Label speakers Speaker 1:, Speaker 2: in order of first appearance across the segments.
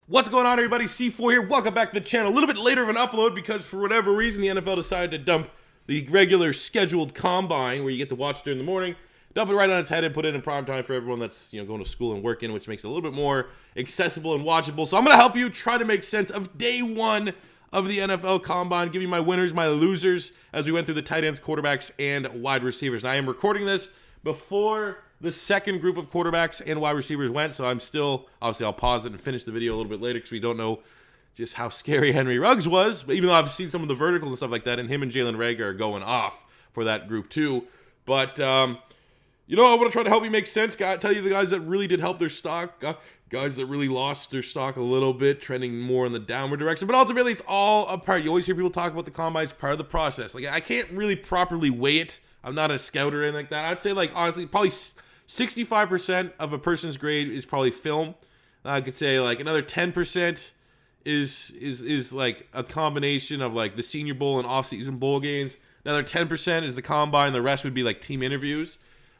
Speaker 1: What's going on, everybody? C4 here. Welcome back to the channel. A little bit later of an upload because for whatever reason the NFL decided to dump the regular scheduled combine where you get to watch during the morning, dump it right on its head and put it in prime time for everyone that's going to school and working, which makes it a little bit more accessible and watchable. So I'm going to help you try to make sense of day one of the NFL combine, give you my winners, my losers, as we went through the tight ends, quarterbacks, and wide receivers. Now I am recording this before the second group of quarterbacks and wide receivers went, so I'm still, obviously I'll pause it and finish the video a little bit later because we don't know just how scary Henry Ruggs was, but even though I've seen some of the verticals and stuff like that, and him and Jalen Reagor are going off for that group too. But, I want to try to help you make sense. Tell you the guys that really did help their stock, guys that really lost their stock a little bit, trending more in the downward direction. But ultimately, it's all a part. You always hear people talk about the combine. It's part of the process. Like, I can't really properly weigh it. I'm not a scout or anything like that. I'd say, like, honestly, probably 65% of a person's grade is probably film. I could say like another 10% is like a combination of like the Senior Bowl and off-season bowl games. Another 10% is the combine. The rest would be like team interviews.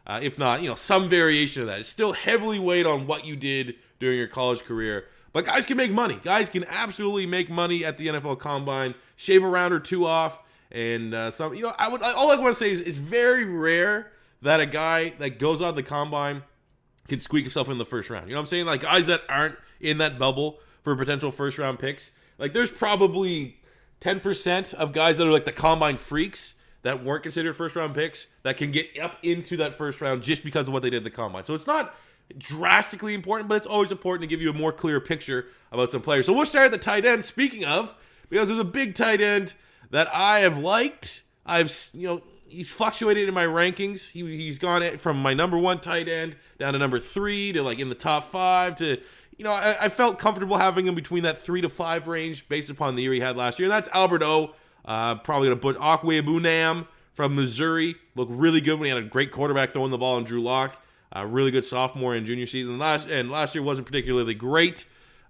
Speaker 1: If not, some variation of that. It's still heavily weighed on what you did during your college career. But guys can make money. Guys can absolutely make money at the NFL combine. Shave a round or two off, and all I want to say is it's very rare that a guy that goes out of the combine can squeak himself in the first round. You know what I'm saying? Like, guys that aren't in that bubble for potential first round picks. Like, there's probably 10% of guys that are like the combine freaks that weren't considered first round picks that can get up into that first round just because of what they did at the combine. So it's not drastically important, but it's always important to give you a more clear picture about some players. So we'll start at the tight end. Speaking of, because there's a big tight end that I have liked. He's fluctuated in my rankings. He's gone from my number one tight end down to number 3 to like in the top 5 to, I felt comfortable having him between that 3 to 5 range based upon the year he had last year. And that's Albert O. Probably going to put Okwuegbunam from Missouri. Looked really good when he had a great quarterback throwing the ball in Drew Lock. Really good sophomore and junior season. Last year wasn't particularly great.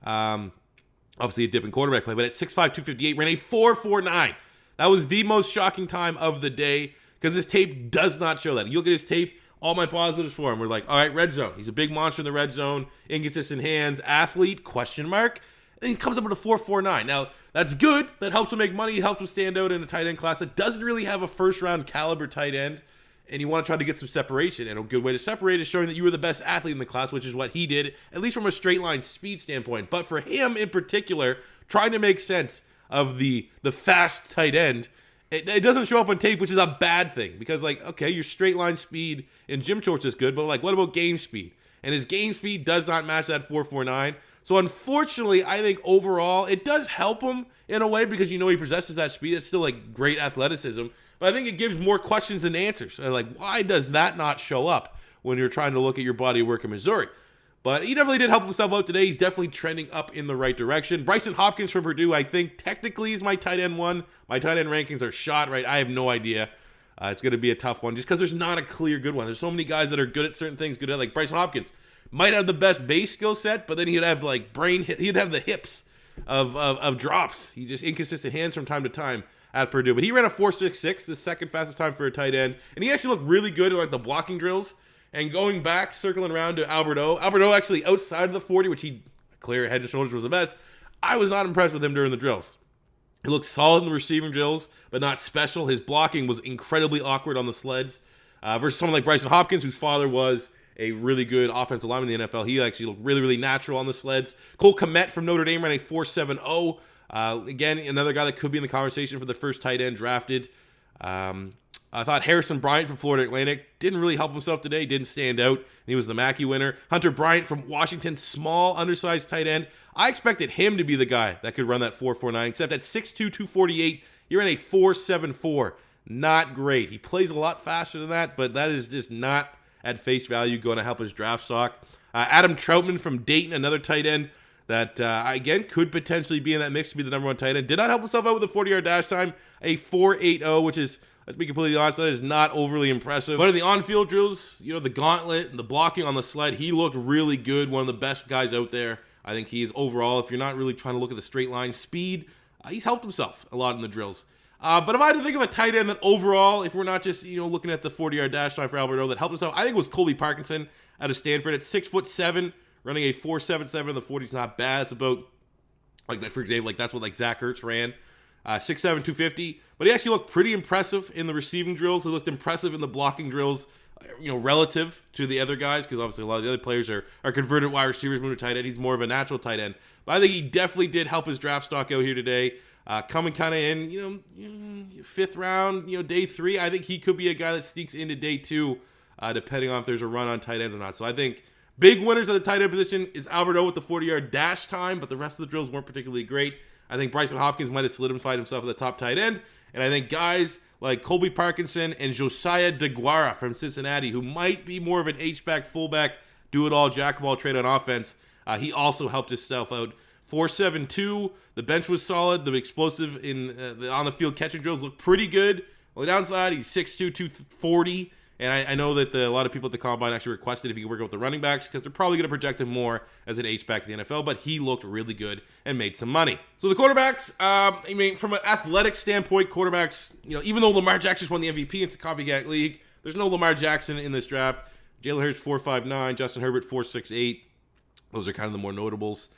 Speaker 1: Obviously a dip in quarterback play, but at 6'5", 258, ran a 4.49. That was the most shocking time of the day, because his tape does not show that. You look at his tape, all my positives for him were like, all right, red zone. He's a big monster in the red zone, inconsistent hands, athlete, question mark. And he comes up with a 4.49. Now, that's good. That helps him make money. It helps him stand out in a tight end class that doesn't really have a first-round caliber tight end. And you want to try to get some separation. And a good way to separate is showing that you were the best athlete in the class, which is what he did, at least from a straight-line speed standpoint. But for him in particular, trying to make sense of the fast tight end, it doesn't show up on tape, which is a bad thing. Because, like, okay, your straight line speed in gym shorts is good, but, like, what about game speed? And his game speed does not match that 4.49. So, unfortunately, I think overall, it does help him in a way because he possesses that speed. It's still, like, great athleticism. But I think it gives more questions than answers. Like, why does that not show up when you're trying to look at your body of work in Missouri? But he definitely did help himself out today. He's definitely trending up in the right direction. Bryson Hopkins from Purdue, I think, technically is my tight end one. My tight end rankings are shot, right? I have no idea. It's going to be a tough one just because there's not a clear good one. There's so many guys that are good at certain things, good at, like Bryson Hopkins. Might have the best base skill set, but then he'd have, like, he'd have the hips of drops. He just inconsistent hands from time to time at Purdue. But he ran a 4.66, the second fastest time for a tight end. And he actually looked really good at, like, the blocking drills. And going back, circling around to Albert O. Albert O actually outside of the 40, which he clear head and shoulders was the best. I was not impressed with him during the drills. He looked solid in the receiving drills, but not special. His blocking was incredibly awkward on the sleds. Versus someone like Bryson Hopkins, whose father was a really good offensive lineman in the NFL. He actually looked really, really natural on the sleds. Cole Kmet from Notre Dame ran a 4.70. Again, another guy that could be in the conversation for the first tight end drafted. I thought Harrison Bryant from Florida Atlantic didn't really help himself today, didn't stand out, and he was the Mackey winner. Hunter Bryant from Washington, small, undersized tight end. I expected him to be the guy that could run that 4.49, except at 6'2", 248, he ran a 4.74. Not great. He plays a lot faster than that, but that is just not at face value going to help his draft stock. Adam Troutman from Dayton, another tight end that, again, could potentially be in that mix to be the number one tight end. Did not help himself out with a 40-yard dash time, a 4.80, which is, let's be completely honest, that is not overly impressive. But in the on-field drills, the gauntlet and the blocking on the sled, he looked really good. One of the best guys out there. I think he is overall, if you're not really trying to look at the straight line speed, he's helped himself a lot in the drills. But if I had to think of a tight end that overall, if we're not just looking at the 40-yard dash time for Albert O that helped us out, I think it was Colby Parkinson out of Stanford at 6'7", running a 4.77 in the 40 is not bad. It's about Like that, for example, like that's what like Zach Ertz ran. 6'7", 250. But he actually looked pretty impressive in the receiving drills. He looked impressive in the blocking drills, relative to the other guys, because obviously a lot of the other players are converted wide receivers, moving to tight end. He's more of a natural tight end. But I think he definitely did help his draft stock out here today. Coming kind of in, fifth round, day 3. I think he could be a guy that sneaks into day 2, depending on if there's a run on tight ends or not. So I think big winners at the tight end position is Alberto with the 40-yard dash time, but the rest of the drills weren't particularly great. I think Bryson Hopkins might have solidified himself at the top tight end. And I think guys like Colby Parkinson and Josiah DeGuara from Cincinnati, who might be more of an H-back, fullback, do-it-all, jack-of-all trade on offense, he also helped himself out. 4.72. The bench was solid. The explosive in the on-the-field catching drills looked pretty good. On the downside, he's 6'2", 240. And I know that a lot of people at the Combine actually requested if he could work with the running backs because they're probably going to project him more as an H-back in the NFL, but he looked really good and made some money. So the quarterbacks, from an athletic standpoint, quarterbacks, even though Lamar Jackson just won the MVP, it's a copycat league, there's no Lamar Jackson in this draft. Jalen Hurts, 4.59, Justin Herbert, 4.68. Those are kind of the more notables.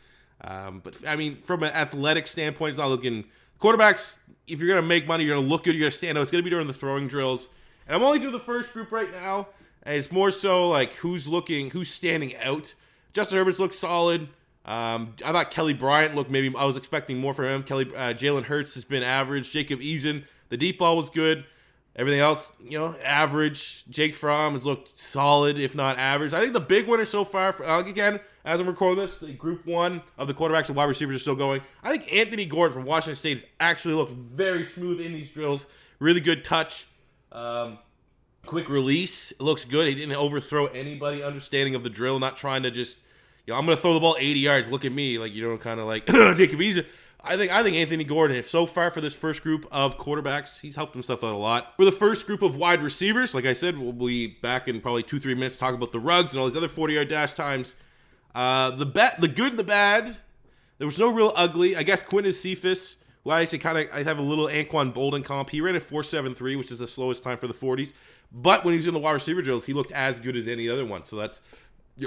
Speaker 1: But from an athletic standpoint, it's not looking... Quarterbacks, if you're going to make money, you're going to look good, you're going to stand out. It's going to be during the throwing drills. And I'm only through the first group right now, and it's more so like who's standing out. Justin Herbert's looked solid. I thought Kelly Bryant looked I was expecting more from him. Jalen Hurts has been average. Jacob Eason, the deep ball was good. Everything else, average. Jake Fromm has looked solid, if not average. I think the big winner so far, again, as I'm recording this, group 1 of the quarterbacks and wide receivers are still going. I think Anthony Gordon from Washington State has actually looked very smooth in these drills. Really good touch. Quick release. It looks good. He didn't overthrow anybody. Understanding of the drill. Not trying to just, I'm going to throw the ball 80 yards. Look at me. Kind of like Jacob Eason. I think Anthony Gordon, if so far for this first group of quarterbacks, he's helped himself out a lot. For the first group of wide receivers, like I said, we'll be back in probably 2-3 minutes to talk about the rugs and all these other 40-yard dash times. The good and the bad. There was no real ugly. I guess Quintus Cephas, who I have a little Anquan Bolden comp. He ran a 4.73, which is the slowest time for the 40s. But when he was in the wide receiver drills, he looked as good as any other one. So that's,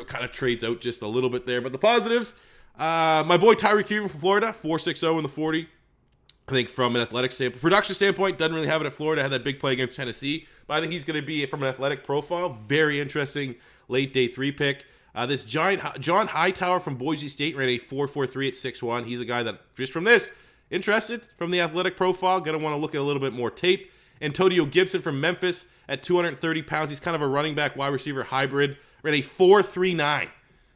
Speaker 1: kind of trades out just a little bit there. But the positives, my boy Tyreek Hill from Florida, 4.60 in the 40. I think from an athletic standpoint, production standpoint, doesn't really have it at Florida. Had that big play against Tennessee. But I think he's going to be, from an athletic profile, very interesting late day 3 pick. This giant John Hightower from Boise State ran a 4.43 at 6'1". He's a guy that, just from this, interested from the athletic profile. Going to want to look at a little bit more tape. Antonio Gibson from Memphis at 230 pounds. He's kind of a running back, wide receiver hybrid. Ran a 4.39.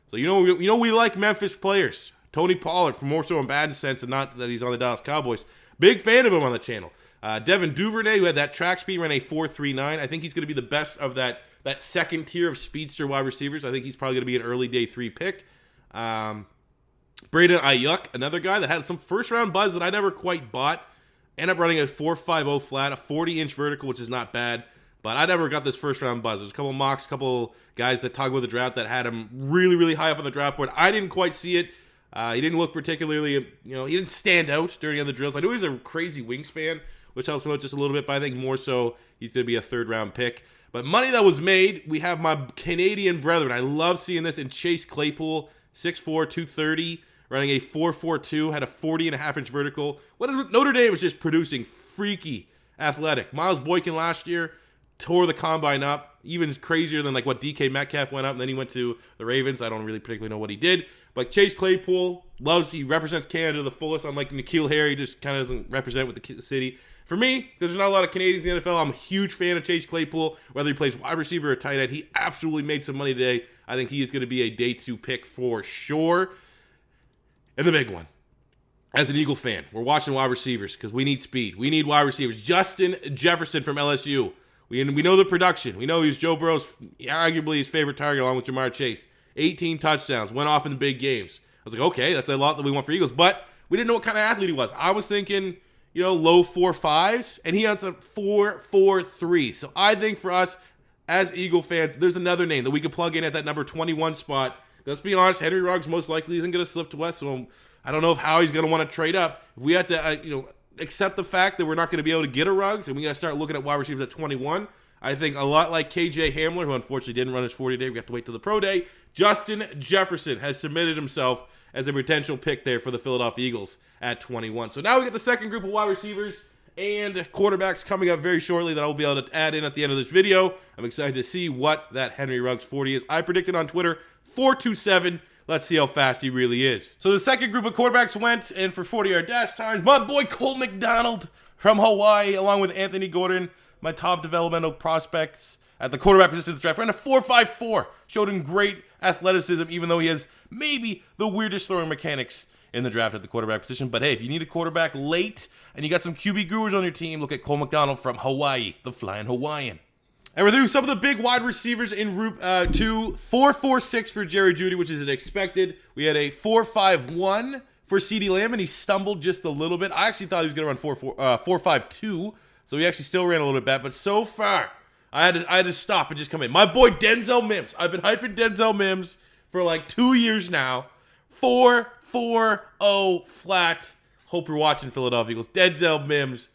Speaker 1: So we like Memphis players. Tony Pollard, for more so in bad sense and not that he's on the Dallas Cowboys. Big fan of him on the channel. Devin Duvernay, who had that track speed, ran a 4.39. I think he's going to be the best of that second tier of speedster wide receivers. I think he's probably going to be an early day 3 pick. Braden Ayuk, another guy that had some first round buzz that I never quite bought. Ended up running a 4.50 flat, a 40-inch vertical, which is not bad. But I never got this first round buzz. There's a couple of mocks, a couple guys that talk about the draft that had him really, really high up on the draft board. I didn't quite see it. He didn't look particularly, he didn't stand out during the other drills. I knew he was a crazy wingspan, which helps him out just a little bit. But I think more so he's going to be a 3rd round pick. But money that was made, we have my Canadian brethren. I love seeing this in Chase Claypool, 6'4", 230. Running a 4.42, had a 40.5-inch vertical. Notre Dame was just producing freaky athletic. Miles Boykin last year tore the combine up, even crazier than what DK Metcalf went up, and then he went to the Ravens. I don't really particularly know what he did. But Chase Claypool, he represents Canada to the fullest, unlike N'Keal Harry, just kind of doesn't represent with the city. For me, because there's not a lot of Canadians in the NFL, I'm a huge fan of Chase Claypool. Whether he plays wide receiver or tight end, he absolutely made some money today. I think he is going to be a day 2 pick for sure. And the big one, as an Eagle fan, we're watching wide receivers because we need speed. We need wide receivers. Justin Jefferson from LSU. We know the production. We know he's Joe Burrow's, arguably his favorite target along with Jamar Chase. 18 touchdowns, went off in the big games. I was like, okay, that's a lot that we want for Eagles. But we didn't know what kind of athlete he was. I was thinking, low 4.5s, and he has a 4.43. So I think for us as Eagle fans, there's another name that we could plug in at that number 21 spot. Let's be honest, Henry Ruggs most likely isn't going to slip to us, so I don't know how he's going to want to trade up. If we have to, accept the fact that we're not going to be able to get a Ruggs, and we got to start looking at wide receivers at 21, I think a lot like KJ Hamler, who unfortunately didn't run his 40 day, we have to wait till the pro day, Justin Jefferson has submitted himself as a potential pick there for the Philadelphia Eagles at 21. So now we get the second group of wide receivers and quarterbacks coming up very shortly that I'll be able to add in at the end of this video. I'm excited to see what that Henry Ruggs 40 is. I predicted on Twitter 4.27. Let's see how fast he really is. So the second group of quarterbacks went, and for 40-yard dash times, my boy Cole Mcdonald from Hawaii, along with Anthony Gordon, my top developmental prospects at the quarterback position of the draft, ran a 4.54. Showed him great athleticism, even though he has maybe the weirdest throwing mechanics in the draft at the quarterback position. But hey, if you need a quarterback late and you got some QB gurus on your team, look at Cole Mcdonald from Hawaii, the Flying Hawaiian. And we're through some of the big wide receivers in Group 2. 4.46 for Jerry Jeudy, which is expected. We had a 4.51 for CeeDee Lamb, and he stumbled just a little bit. I actually thought he was going to run 4.52, so he actually still ran a little bit bad. But so far, I had to stop and just come in. My boy Denzel Mims. I've been hyping Denzel Mims for like 2 years now. 4.40 flat. Hope you're watching, Philadelphia Eagles. Denzel Mims.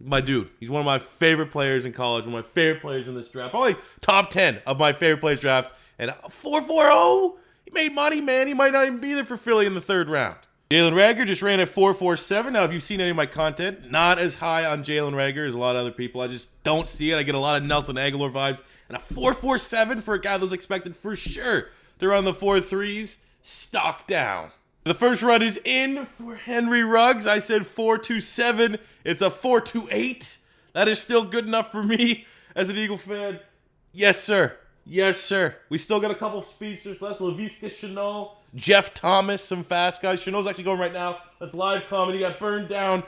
Speaker 1: My dude, he's one of my favorite players in college, one of my favorite players in this draft. Probably top 10 of my favorite players draft. And 4.40, he made money, man. He might not even be there for Philly in the third round. Jalen Reagor just ran at 4.47. Now, if you've seen any of my content, not as high on Jalen Reagor as a lot of other people. I just don't see it. I get a lot of Nelson Aguilar vibes. And a 4.47 for a guy that was expected for sure to run the 4.3s, stock down. The first run is in for Henry Ruggs. I said 4.27. It's a 4.28. That is still good enough for me as an Eagle fan. Yes, sir. Yes, sir. We still got a couple of speedsters left. Laviska Shenault, Jeff Thomas, some fast guys. Shenault's actually going right now. That's live comedy. Got burned down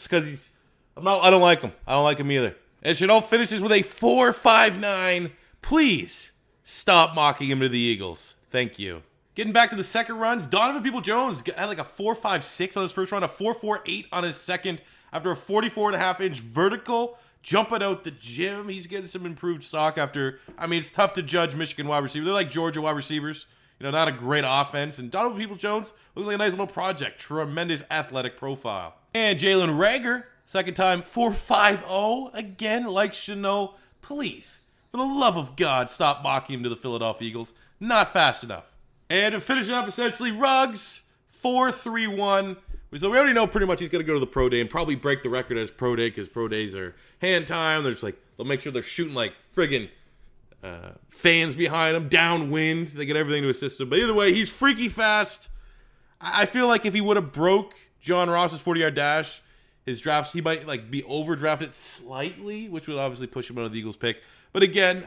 Speaker 1: because I don't like him. I don't like him either. And Shenault finishes with a 4.59. Please stop mocking him to the Eagles. Thank you. Getting back to the second runs, Donovan Peoples-Jones had like a 4.56 on his first run, a 4.48 on his second after a 44.5-inch vertical. Jumping out the gym. He's getting some improved stock after, it's tough to judge Michigan wide receiver. They're like Georgia wide receivers. Not a great offense. And Donovan Peoples-Jones looks like a nice little project. Tremendous athletic profile. And Jalen Reagor, second time, 4.50. Again, like Shenault. Please, for the love of God, stop mocking him to the Philadelphia Eagles. Not fast enough. And to finish it up, essentially, Ruggs, 4.31. So we already know pretty much he's going to go to the pro day and probably break the record as pro day because pro days are hand time. They'll make sure they're shooting like friggin' fans behind him, downwind. They get everything to assist him. But either way, he's freaky fast. I feel like if he would have broke John Ross's 40-yard dash, his drafts, he might be overdrafted slightly, which would obviously push him out of the Eagles pick. But again,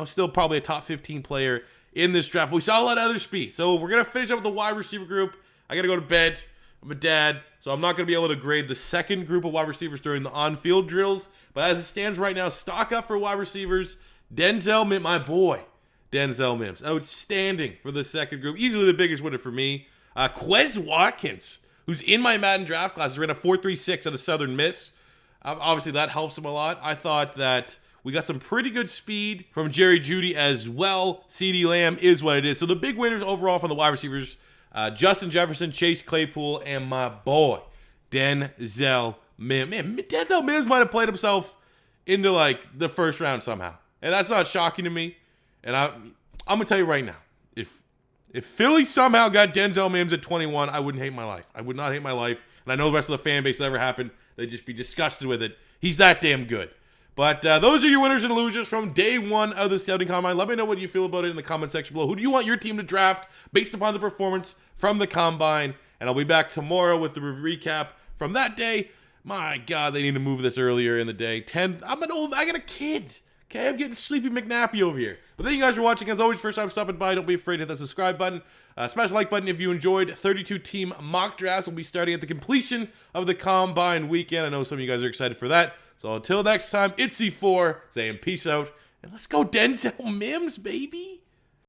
Speaker 1: still probably a top 15 player in this draft. But we saw a lot of other speed. So we're going to finish up with the wide receiver group. I got to go to bed. I'm a dad, so I'm not going to be able to grade the second group of wide receivers during the on-field drills. But as it stands right now, stock up for wide receivers. Denzel Mims, my boy, Denzel Mims. Outstanding for the second group. Easily the biggest winner for me. Quez Watkins, who's in my Madden draft class, ran a 4.36 at a Southern Miss. Obviously, that helps him a lot. I thought that we got some pretty good speed from Jerry Jeudy as well. CeeDee Lamb is what it is. So the big winners overall from the wide receivers, Justin Jefferson, Chase Claypool, and my boy, Denzel Mims. Man, Denzel Mims might have played himself into the first round somehow. And that's not shocking to me. And I'm going to tell you right now, if Philly somehow got Denzel Mims at 21, I wouldn't hate my life. I would not hate my life. And I know the rest of the fan base that ever happened, they'd just be disgusted with it. He's that damn good. But those are your winners and losers from day one of the Scouting Combine. Let me know what you feel about it in the comment section below. Who do you want your team to draft based upon the performance from the Combine? And I'll be back tomorrow with the recap from that day. My God, they need to move this earlier in the day. I got a kid. Okay, I'm getting sleepy McNappy over here. But thank you guys for watching. As always, first time stopping by, don't be afraid to hit that subscribe button. Smash the like button if you enjoyed. 32-team mock drafts will be starting at the completion of the Combine weekend. I know some of you guys are excited for that. So until next time, it's C4 saying peace out. And let's go Denzel Mims, baby.